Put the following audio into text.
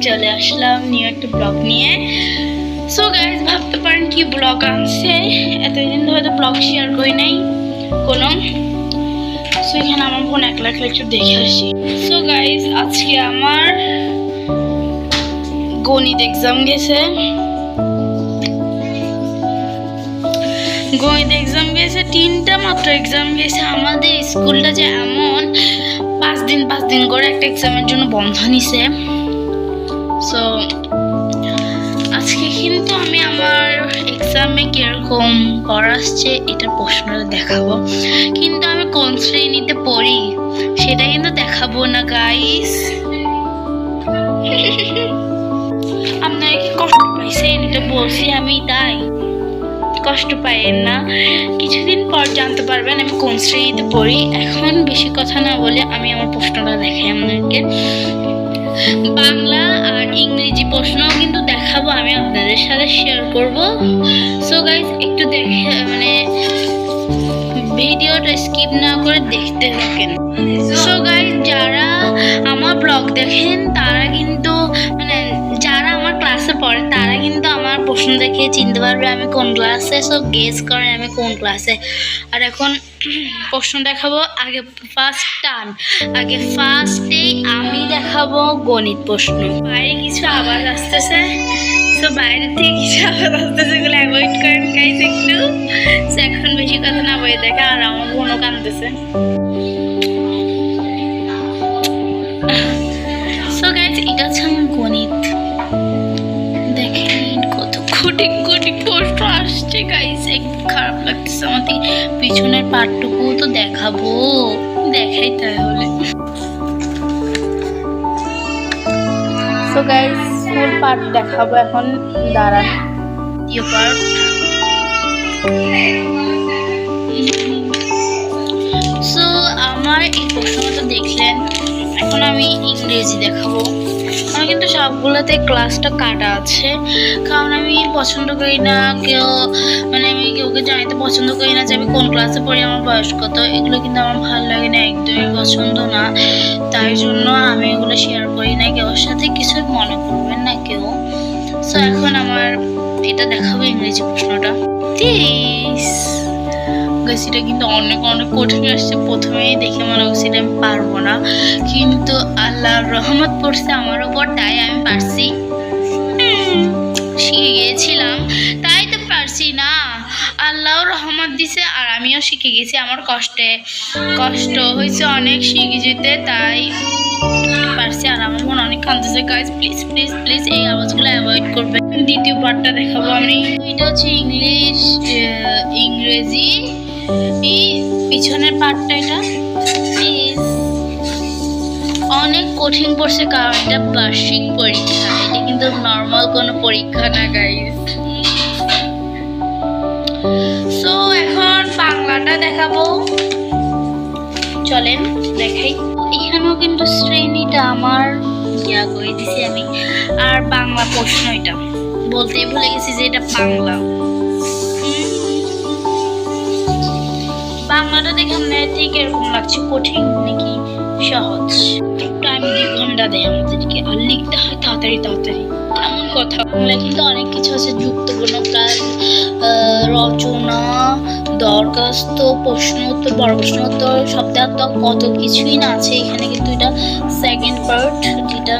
চলে আসলাম নিউ একটা ব্লগ নিয়ে। সো গাইজ ভাবতে পারেন কি ব্লগ আনছে, এতদিন ধরে তো ব্লগ শেয়ার করি নাই কোনো। সো এখানে আমার বোন একলা একটু দেখে আসি। সো গাইজ আজকে আমার গণিত এক্সাম গেছে, গণিত এক্সাম গেছে, 3টা মাত্র এক্সাম গেছে। আমাদের স্কুলটা যে এমন 5 দিন করে একটা এক্সামের জন্য বন্ধ নিছে। সো আজকে কিন্তু আমি আমার এক্সামে কিরকম পড়া আসছে এটা প্রশ্নটা দেখাবো, কিন্তু আমি কোন শ্রেণীতে পড়ি সেটা কিন্তু দেখাবো না গাইস। আপনারা কি কষ্ট পাইছেন? এটা বলছি আমি, তাই কষ্ট পাইয়েন না, কিছুদিন পর জানতে পারবেন আমি কোন শ্রেণীতে পড়ি। এখন বেশি কথা না বলে আমি আমার প্রশ্নটা দেখাই আপনাদেরকে। বাংলা আর ইংরেজি প্রশ্নও কিন্তু দেখাবো, আমি আপনাদের সাথে শেয়ার করব। সো গাইস একটু দেখে ভিডিওটা স্কিপ না করে দেখতে থাকেন। সো গাইস যারা আমার ব্লগ দেখেন তারা কিন্তু যারা আমার ক্লাসে পড়ে তারা কিন্তু আমার প্রশ্ন দেখে চিনতে পারবে আমি কোন ক্লাসে। সো গেস করেন আমি কোন ক্লাসে। আর এখন প্রশ্ন দেখাবো। ফার্স্টেই আমি দেখাবো গণিত প্রশ্ন। বাইরে কিছু আওয়াজ আসতেছে, তো বাইরে থেকে কিছু আওয়াজ আসতেছে, এগুলো অ্যাভয়েড করেন গাইস একটু। সো এখন বেশি কথা না বলে দেখা, আর আমার বোনও কাঁদতেছে। সো গাইস এটা হচ্ছে আমার গণিত। দেখেন কত কোটি প্রশ্ন আসছে গাইস, একটু খারাপ লাগতেছে আমাদের। পিছনের পার্টটুকু তো দেখাবো, দেখাই তাহলে। সো গাইস ফুল পার্ট দেখাবো এখন, দাঁড়ান। দ্বিতীয় পার্ট। সো আমার এই প্রশ্নটা দেখলেন, এখন আমি ইংরেজি দেখাবো। আমার কিন্তু সবগুলোতে ক্লাসটা কাটা আছে, কারণ আমি পছন্দ করি না আমি কেউকে জানাতে পছন্দ করি না যে আমি কোন ক্লাসে পড়ি, আমার বয়স কত, এগুলো কিন্তু আমার ভালো লাগে না, একদমই পছন্দ না। তাই জন্য আমি এগুলো শেয়ার করি না কেউ সাথে, কিছু মনে করবেন না কেউ। সো এখন আমার এটা দেখাবো ইংরেজি প্রশ্নটা। এটা কিন্তু অনেক কঠিন আসছে, প্রথমেই দেখে মনে হচ্ছে আমি পারবো না, কিন্তু আল্লাহর রহমত পড়ছে আমার উপর, তাই আমি পারছি। শিখে গিয়েছিলাম তাই তো পারছি না, আল্লাহর রহমত দিছে আর আমিও শিখে গেছি। আমার কষ্ট হয়েছে অনেক শিখে যেতে, তাই পারছি। আর আমার মন অনেক কাঁদতেছে গাইস, প্লিজ এই আওয়াজগুলো অ্যাভয়েড করবেন। দ্বিতীয় পার্টটা দেখাবো আমি। এটা হচ্ছে ইংরেজি এই পিছনের পার্টটা। এটা অনেক কঠিন পড়ছে, কারণ এটা বার্ষিক পরীক্ষা, এটা কিন্তু নর্মাল কোনো পরীক্ষা না গাইস। সো এখন বাংলাটা দেখাবো, চলেন দেখাই। এখানেও কিন্তু শ্রেণীটা আমার করে দিছি আমি। আর বাংলা প্রশ্ন, এটা বলতেই ভুলে গেছি যে এটা বাংলা। বাংলাটা দেখে আপনার ঠিক এরকম লাগছে কঠিন নাকি সহজ। টাইম 2 ঘন্টা দেয় আমাদেরকে, আর লিখতে হয় তাড়াতাড়ি। এমন কথা, বাংলা কিন্তু অনেক কিছু আছে, যুক্তপূর্ণ প্লাস রচনা, দরখাস্ত, প্রশ্নোত্তর, বড় প্রশ্নোত্তর, শব্দার্থক, কত কিছুই না আছে এখানে। কিন্তু এটা সেকেন্ড পার্ট, যেটা